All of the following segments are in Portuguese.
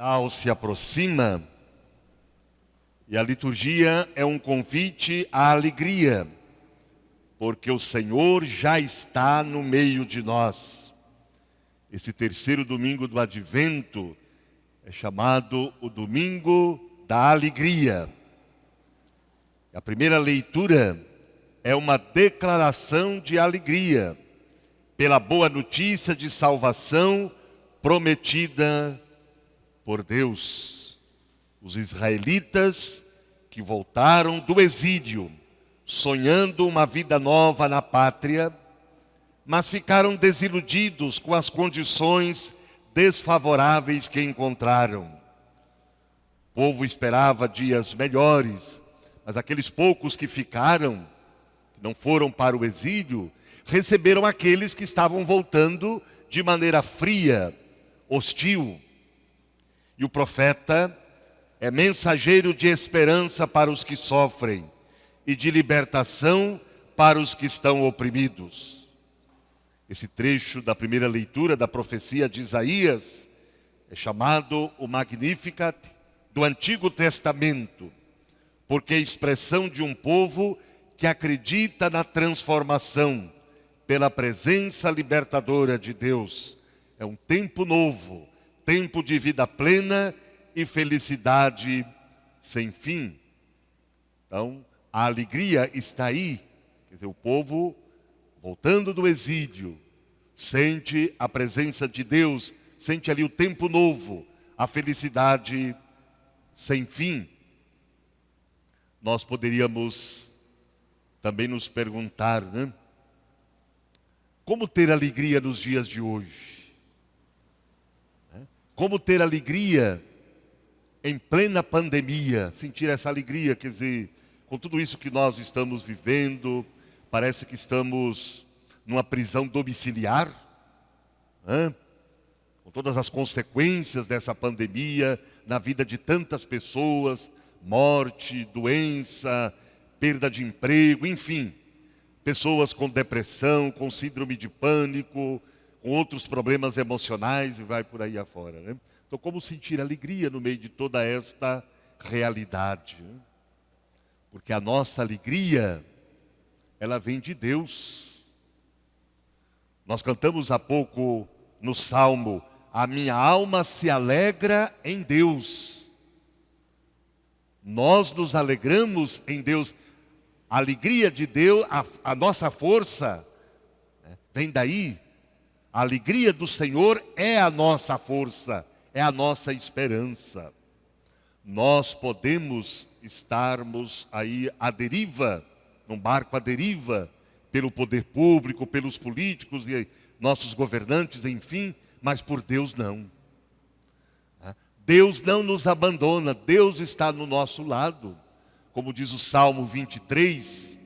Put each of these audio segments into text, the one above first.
Natal se aproxima e a liturgia é um convite à alegria, porque o Senhor já está no meio de nós. Esse terceiro domingo do Advento é chamado o Domingo da Alegria. A primeira leitura é uma declaração de alegria pela boa notícia de salvação prometida por Deus. Os israelitas que voltaram do exílio, sonhando uma vida nova na pátria, mas ficaram desiludidos com as condições desfavoráveis que encontraram. O povo esperava dias melhores, mas aqueles poucos que ficaram, que não foram para o exílio, receberam aqueles que estavam voltando de maneira fria, hostil. E o profeta é mensageiro de esperança para os que sofrem e de libertação para os que estão oprimidos. Esse trecho da primeira leitura da profecia de Isaías é chamado o Magnificat do Antigo Testamento, porque é a expressão de um povo que acredita na transformação pela presença libertadora de Deus. É um tempo novo, tempo de vida plena e felicidade sem fim. Então, a alegria está aí. Quer dizer, o povo, voltando do exílio, sente a presença de Deus, sente ali o tempo novo, a felicidade sem fim. Nós poderíamos também nos perguntar, né? Como ter alegria nos dias de hoje? Como ter alegria em plena pandemia? Sentir essa alegria, quer dizer, com tudo isso que nós estamos vivendo, parece que estamos numa prisão domiciliar, né? Com todas as consequências dessa pandemia na vida de tantas pessoas, morte, doença, perda de emprego, enfim, pessoas com depressão, com síndrome de pânico, com outros problemas emocionais e vai por aí afora, né? Então, como sentir alegria no meio de toda esta realidade? Né? Porque a nossa alegria, ela vem de Deus. Nós cantamos há pouco no Salmo, a minha alma se alegra em Deus. Nós nos alegramos em Deus. A alegria de Deus, a nossa força, né, vem daí. A alegria do Senhor é a nossa força, é a nossa esperança. Nós podemos estarmos aí à deriva, num barco à deriva, pelo poder público, pelos políticos e nossos governantes, enfim, mas por Deus não. Deus não nos abandona, Deus está no nosso lado. Como diz o Salmo 23,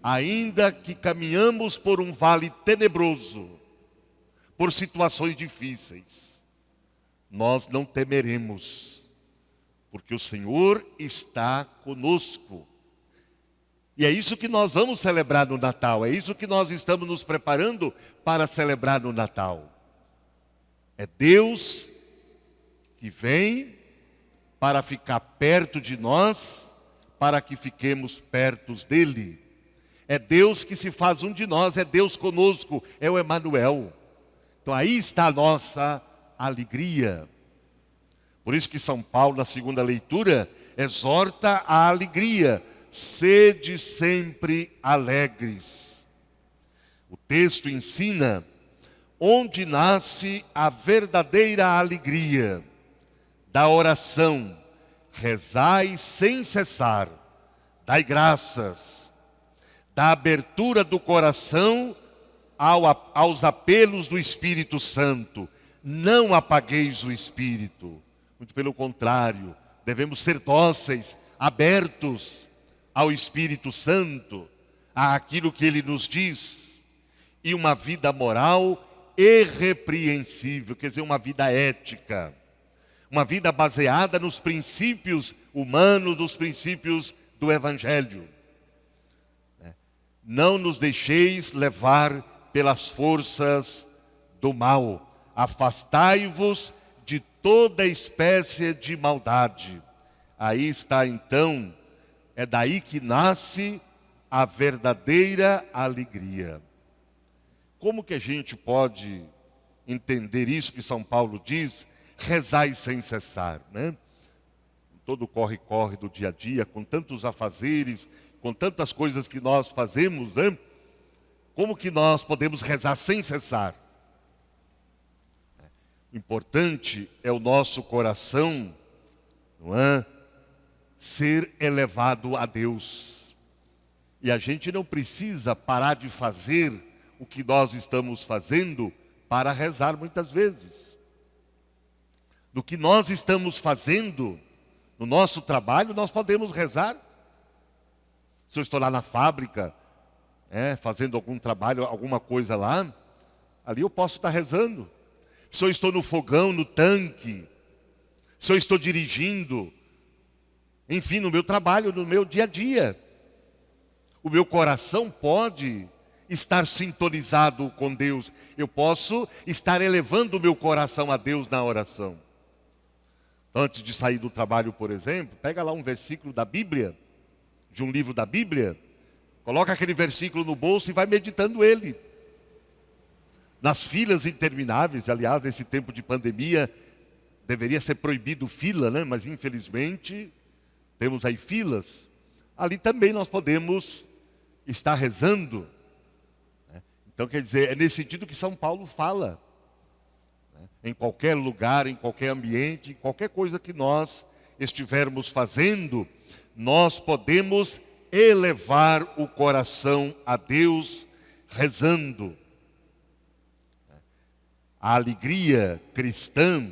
ainda que caminhamos por um vale tenebroso, por situações difíceis, nós não temeremos, porque o Senhor está conosco. E é isso que nós vamos celebrar no Natal, é isso que nós estamos nos preparando para celebrar no Natal. É Deus que vem para ficar perto de nós, para que fiquemos perto dele. É Deus que se faz um de nós, é Deus conosco, é o Emanuel. Então aí está a nossa alegria. Por isso que São Paulo, na segunda leitura, exorta a alegria. Sede sempre alegres. O texto ensina onde nasce a verdadeira alegria. Da oração, rezai sem cessar, dai graças. Da abertura do coração aos apelos do Espírito Santo. Não apagueis o Espírito. Muito pelo contrário, devemos ser dóceis, abertos ao Espírito Santo, àquilo que Ele nos diz. E uma vida moral irrepreensível, quer dizer, uma vida ética. Uma vida baseada nos princípios humanos, nos princípios do Evangelho. Não nos deixeis levar pelas forças do mal. Afastai-vos de toda espécie de maldade. Aí está então, é daí que nasce a verdadeira alegria. Como que a gente pode entender isso que São Paulo diz? Rezai sem cessar, né? Todo o corre-corre do dia a dia, com tantos afazeres, com tantas coisas que nós fazemos, né? Como que nós podemos rezar sem cessar? O importante é o nosso coração, não é? Ser elevado a Deus. E a gente não precisa parar de fazer o que nós estamos fazendo para rezar muitas vezes. Do que nós estamos fazendo no nosso trabalho, nós podemos rezar. Se eu estou lá na fábrica, fazendo algum trabalho, alguma coisa lá, ali eu posso estar rezando. Se eu estou no fogão, no tanque, se eu estou dirigindo, enfim, no meu trabalho, no meu dia a dia. O meu coração pode estar sintonizado com Deus. Eu posso estar elevando o meu coração a Deus na oração. Antes de sair do trabalho, por exemplo, pega lá um versículo da Bíblia, de um livro da Bíblia, coloca aquele versículo no bolso e vai meditando ele. Nas filas intermináveis, aliás, nesse tempo de pandemia, deveria ser proibido fila, né? Mas infelizmente, temos aí filas. Ali também nós podemos estar rezando. Então, quer dizer, é nesse sentido que São Paulo fala. Em qualquer lugar, em qualquer ambiente, em qualquer coisa que nós estivermos fazendo, nós podemos elevar o coração a Deus rezando. A alegria cristã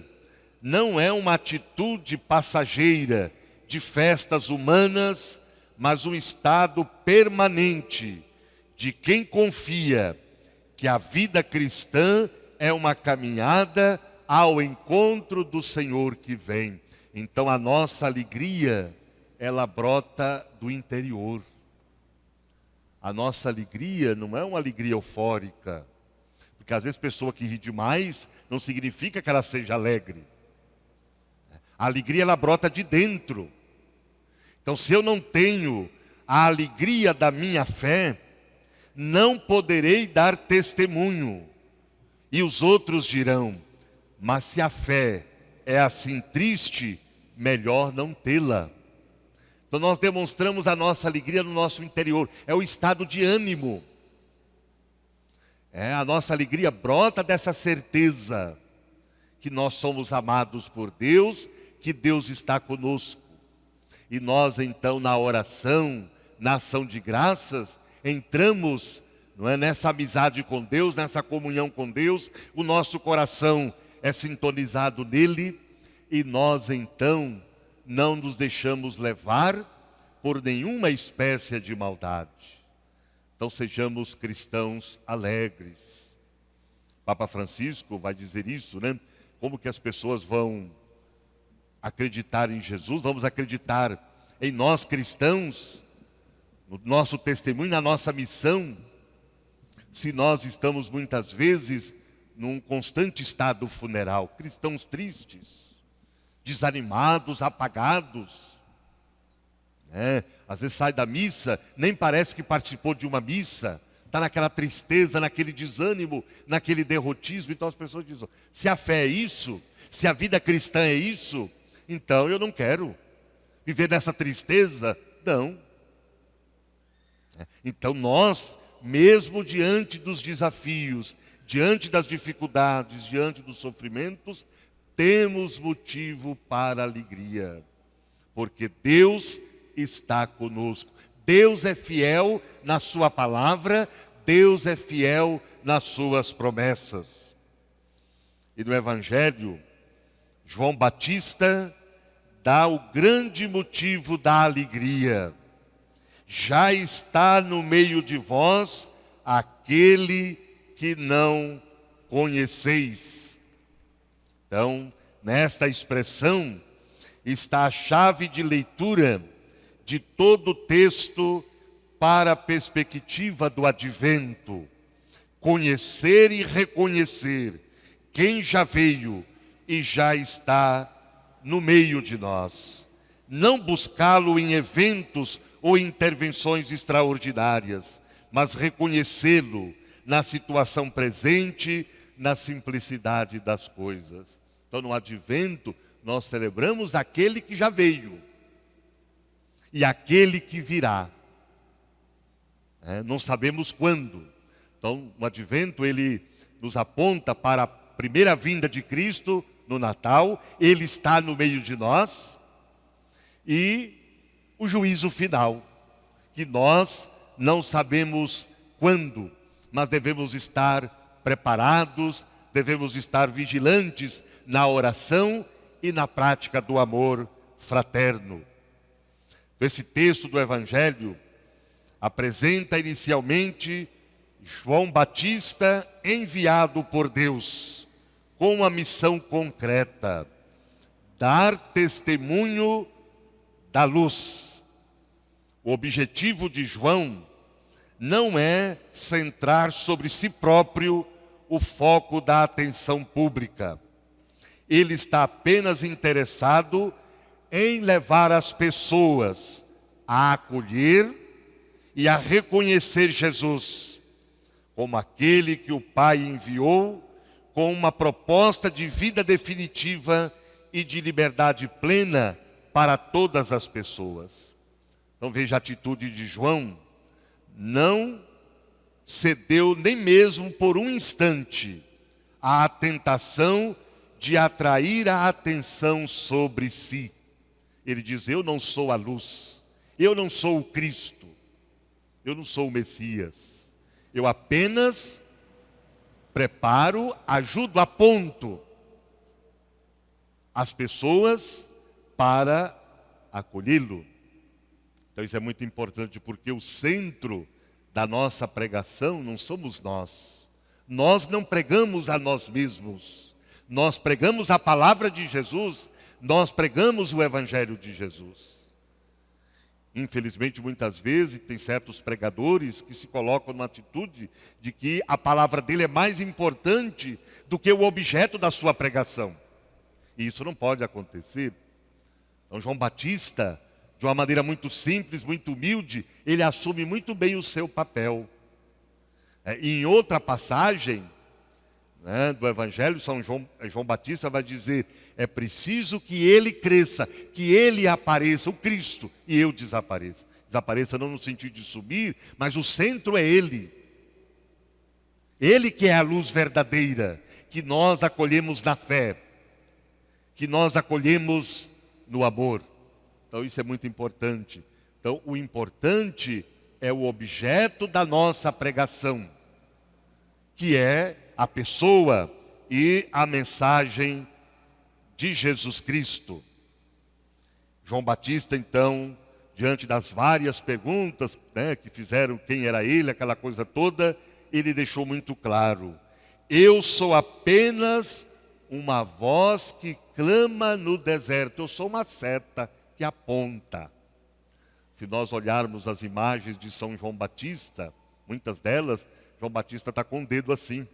não é uma atitude passageira de festas humanas, mas um estado permanente de quem confia que a vida cristã é uma caminhada ao encontro do Senhor que vem. Então a nossa alegria, ela brota do interior. A nossa alegria não é uma alegria eufórica. Porque às vezes pessoa que ri demais não significa que ela seja alegre. A alegria ela brota de dentro. Então se eu não tenho a alegria da minha fé, não poderei dar testemunho. E os outros dirão, mas se a fé é assim triste, melhor não tê-la. Então nós demonstramos a nossa alegria no nosso interior. É o estado de ânimo. A nossa alegria brota dessa certeza que nós somos amados por Deus, que Deus está conosco. E nós então na oração, na ação de graças, entramos, não é, nessa amizade com Deus, nessa comunhão com Deus, o nosso coração é sintonizado nele e nós então não nos deixamos levar por nenhuma espécie de maldade. Então sejamos cristãos alegres. Papa Francisco vai dizer isso, né? Como que as pessoas vão acreditar em Jesus, vamos acreditar em nós cristãos, no nosso testemunho, na nossa missão, se nós estamos muitas vezes num constante estado funeral, cristãos tristes, desanimados, apagados, às vezes sai da missa, nem parece que participou de uma missa, está naquela tristeza, naquele desânimo, naquele derrotismo. Então as pessoas dizem, se a fé é isso, se a vida cristã é isso, então eu não quero viver nessa tristeza, não. Então nós, mesmo diante dos desafios, diante das dificuldades, diante dos sofrimentos, temos motivo para alegria, porque Deus está conosco. Deus é fiel na sua palavra, Deus é fiel nas suas promessas. E no Evangelho, João Batista dá o grande motivo da alegria. Já está no meio de vós aquele que não conheceis. Então, nesta expressão está a chave de leitura de todo o texto para a perspectiva do advento. Conhecer e reconhecer quem já veio e já está no meio de nós. Não buscá-lo em eventos ou intervenções extraordinárias, mas reconhecê-lo na situação presente, na simplicidade das coisas. Então, no Advento, nós celebramos aquele que já veio e aquele que virá. Não sabemos quando. Então, o Advento, ele nos aponta para a primeira vinda de Cristo no Natal. Ele está no meio de nós. E o juízo final, que nós não sabemos quando, mas devemos estar preparados, devemos estar vigilantes na oração e na prática do amor fraterno. Esse texto do Evangelho apresenta inicialmente João Batista enviado por Deus com uma missão concreta: dar testemunho da luz. O objetivo de João não é centrar sobre si próprio o foco da atenção pública. Ele está apenas interessado em levar as pessoas a acolher e a reconhecer Jesus como aquele que o Pai enviou com uma proposta de vida definitiva e de liberdade plena para todas as pessoas. Então veja a atitude de João. Não cedeu nem mesmo por um instante à tentação de atrair a atenção sobre si. Ele diz: eu não sou a luz, eu não sou o Cristo, eu não sou o Messias. Eu apenas preparo, ajudo, aponto as pessoas para acolhê-lo. Então isso é muito importante, porque o centro da nossa pregação não somos nós. Nós não pregamos a nós mesmos. Nós pregamos a palavra de Jesus, nós pregamos o Evangelho de Jesus. Infelizmente, muitas vezes, tem certos pregadores que se colocam numa atitude de que a palavra dele é mais importante do que o objeto da sua pregação. E isso não pode acontecer. Então, João Batista, de uma maneira muito simples, muito humilde, ele assume muito bem o seu papel. Em outra passagem do Evangelho, João Batista vai dizer: é preciso que ele cresça, que ele apareça, o Cristo, e eu desapareça. Desapareça não no sentido de subir, mas o centro é ele. Ele que é a luz verdadeira, que nós acolhemos na fé, que nós acolhemos no amor. Então isso é muito importante. Então o importante é o objeto da nossa pregação, que é a pessoa e a mensagem de Jesus Cristo. João Batista, então, diante das várias perguntas que fizeram quem era ele, aquela coisa toda, ele deixou muito claro: eu sou apenas uma voz que clama no deserto, eu sou uma seta que aponta. Se nós olharmos as imagens de São João Batista, muitas delas, João Batista está com o dedo assim,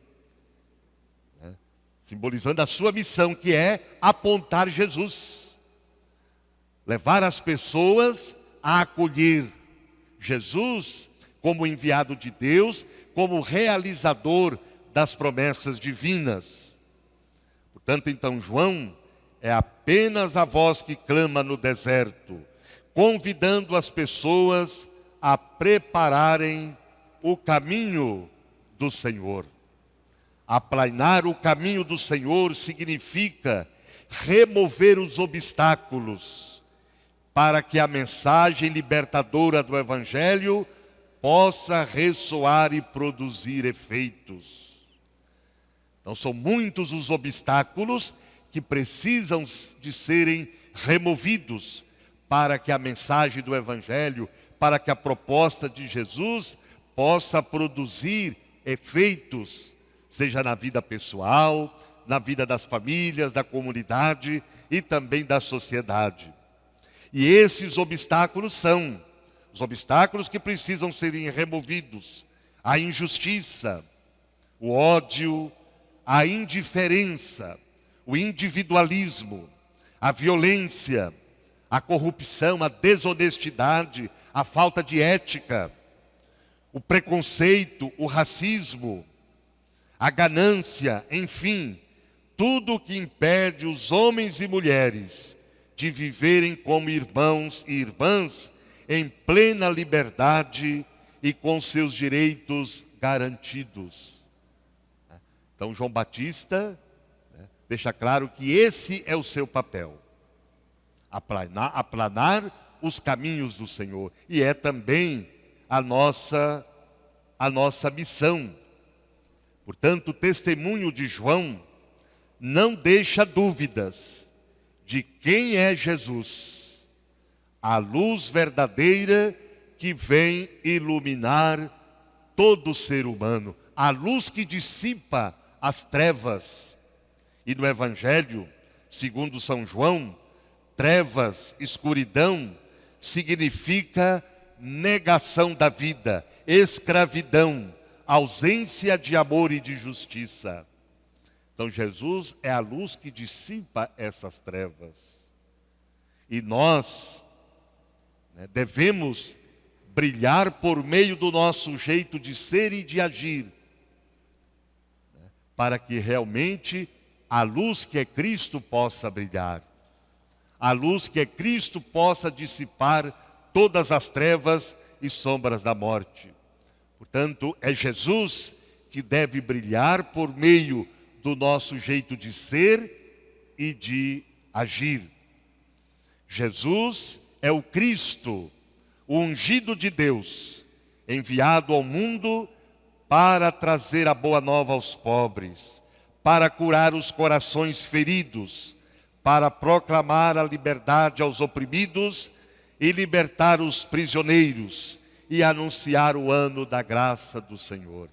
simbolizando a sua missão, que é apontar Jesus. Levar as pessoas a acolher Jesus como enviado de Deus, como realizador das promessas divinas. Portanto, então, João é apenas a voz que clama no deserto, convidando as pessoas a prepararem o caminho do Senhor. Aplainar o caminho do Senhor significa remover os obstáculos para que a mensagem libertadora do Evangelho possa ressoar e produzir efeitos. Então são muitos os obstáculos que precisam de serem removidos para que a mensagem do Evangelho, para que a proposta de Jesus possa produzir efeitos, seja na vida pessoal, na vida das famílias, da comunidade e também da sociedade. E esses obstáculos são os obstáculos que precisam serem removidos: a injustiça, o ódio, a indiferença, o individualismo, a violência, a corrupção, a desonestidade, a falta de ética, o preconceito, o racismo, a ganância, enfim, tudo que impede os homens e mulheres de viverem como irmãos e irmãs em plena liberdade e com seus direitos garantidos. Então João Batista deixa claro que esse é o seu papel, aplanar os caminhos do Senhor, e é também a nossa missão. Portanto, o testemunho de João não deixa dúvidas de quem é Jesus, a luz verdadeira que vem iluminar todo ser humano, a luz que dissipa as trevas. E no Evangelho, segundo São João, trevas, escuridão, significa negação da vida, escravidão, ausência de amor e de justiça. Então Jesus é a luz que dissipa essas trevas. E nós devemos brilhar por meio do nosso jeito de ser e de agir, para que realmente a luz que é Cristo possa brilhar. A luz que é Cristo possa dissipar todas as trevas e sombras da morte. Portanto, é Jesus que deve brilhar por meio do nosso jeito de ser e de agir. Jesus é o Cristo, o ungido de Deus, enviado ao mundo para trazer a boa nova aos pobres, para curar os corações feridos, para proclamar a liberdade aos oprimidos e libertar os prisioneiros e anunciar o ano da graça do Senhor.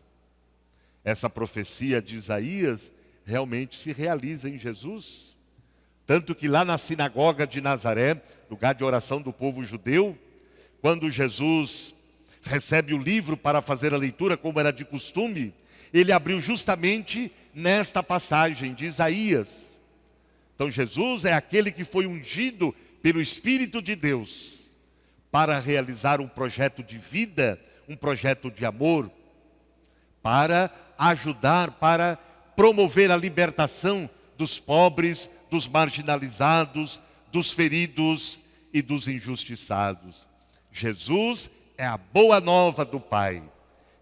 Essa profecia de Isaías realmente se realiza em Jesus. Tanto que lá na sinagoga de Nazaré, lugar de oração do povo judeu, quando Jesus recebe o livro para fazer a leitura, como era de costume, ele abriu justamente nesta passagem de Isaías. Então Jesus é aquele que foi ungido pelo Espírito de Deus para realizar um projeto de vida, um projeto de amor, para ajudar, para promover a libertação dos pobres, dos marginalizados, dos feridos e dos injustiçados. Jesus é a boa nova do Pai,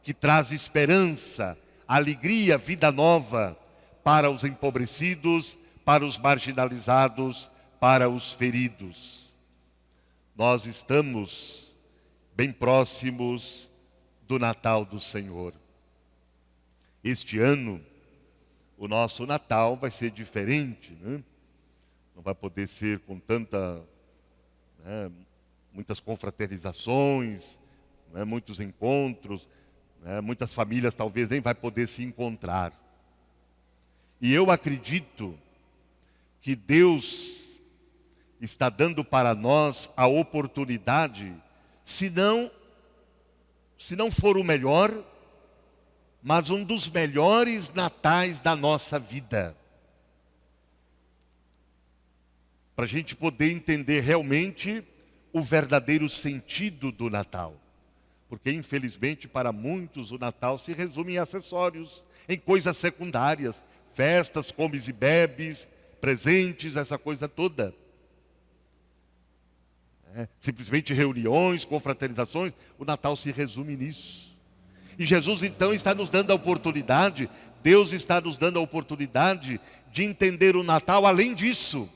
que traz esperança, alegria, vida nova para os empobrecidos, para os marginalizados, para os feridos. Nós estamos bem próximos do Natal do Senhor. Este ano, o nosso Natal vai ser diferente, né? Não vai poder ser com muitas confraternizações, muitos encontros, muitas famílias talvez nem vai poder se encontrar. E eu acredito que Deus está dando para nós a oportunidade, se não for o melhor, mas um dos melhores natais da nossa vida. Para a gente poder entender realmente o verdadeiro sentido do Natal. Porque, infelizmente, para muitos o Natal se resume em acessórios, em coisas secundárias, festas, comes e bebes, presentes, essa coisa toda. Simplesmente reuniões, confraternizações, o Natal se resume nisso. E Jesus então está nos dando a oportunidade, Deus está nos dando a oportunidade de entender o Natal além disso,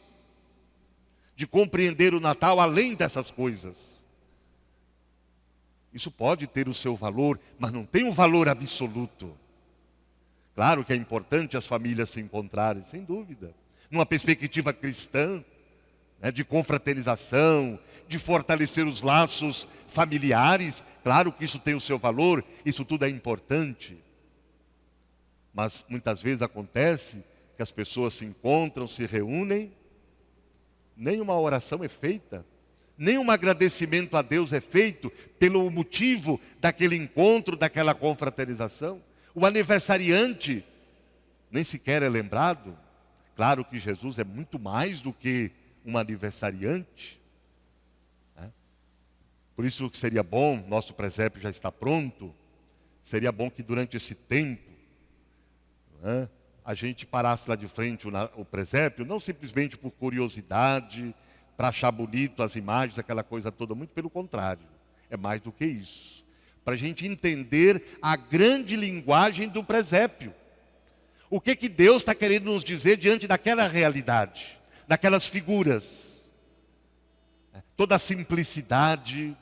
de compreender o Natal além dessas coisas. Isso pode ter o seu valor, mas não tem um valor absoluto. Claro que é importante as famílias se encontrarem, sem dúvida, numa perspectiva cristã, de confraternização, de fortalecer os laços familiares. Claro que isso tem o seu valor, isso tudo é importante. Mas muitas vezes acontece que as pessoas se encontram, se reúnem, nem uma oração é feita, nem um agradecimento a Deus é feito pelo motivo daquele encontro, daquela confraternização. O aniversariante nem sequer é lembrado. Claro que Jesus é muito mais do que um aniversariante, né? Por isso que seria bom, nosso presépio já está pronto, seria bom que durante esse tempo, né, a gente parasse lá de frente o presépio, não simplesmente por curiosidade, para achar bonito as imagens, aquela coisa toda, muito pelo contrário, é mais do que isso. Para a gente entender a grande linguagem do presépio. O que Deus está querendo nos dizer diante daquela realidade, daquelas figuras. Toda a simplicidade,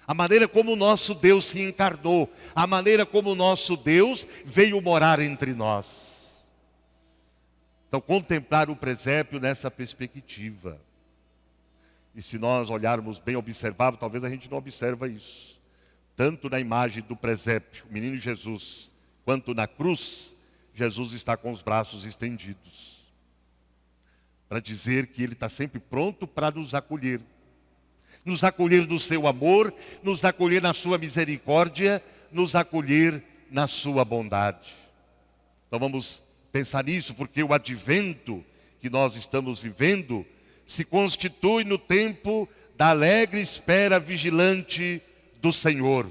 a maneira como o nosso Deus se encarnou, a maneira como o nosso Deus veio morar entre nós. Então, contemplar o presépio nessa perspectiva. E se nós olharmos bem observado, talvez a gente não observa isso. Tanto na imagem do presépio, o menino Jesus, quanto na cruz, Jesus está com os braços estendidos. Para dizer que Ele está sempre pronto para nos acolher. Nos acolher no seu amor, nos acolher na sua misericórdia, nos acolher na sua bondade. Então vamos pensar nisso, porque o advento que nós estamos vivendo se constitui no tempo da alegre espera vigilante do Senhor,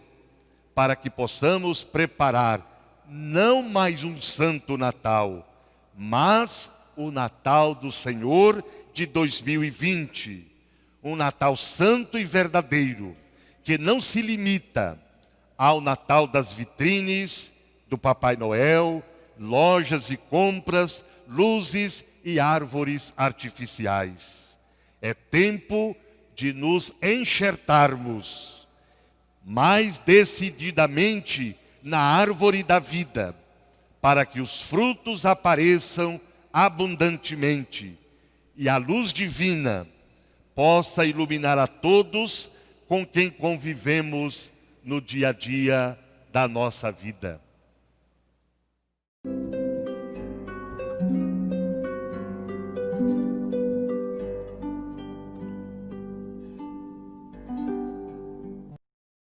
para que possamos preparar não mais um santo Natal, mas o Natal do Senhor de 2020. Um Natal santo e verdadeiro, que não se limita ao Natal das vitrines, do Papai Noel, lojas e compras, luzes e árvores artificiais. É tempo de nos enxertarmos mais decididamente na árvore da vida, para que os frutos apareçam abundantemente e a luz divina possa iluminar a todos com quem convivemos no dia a dia da nossa vida.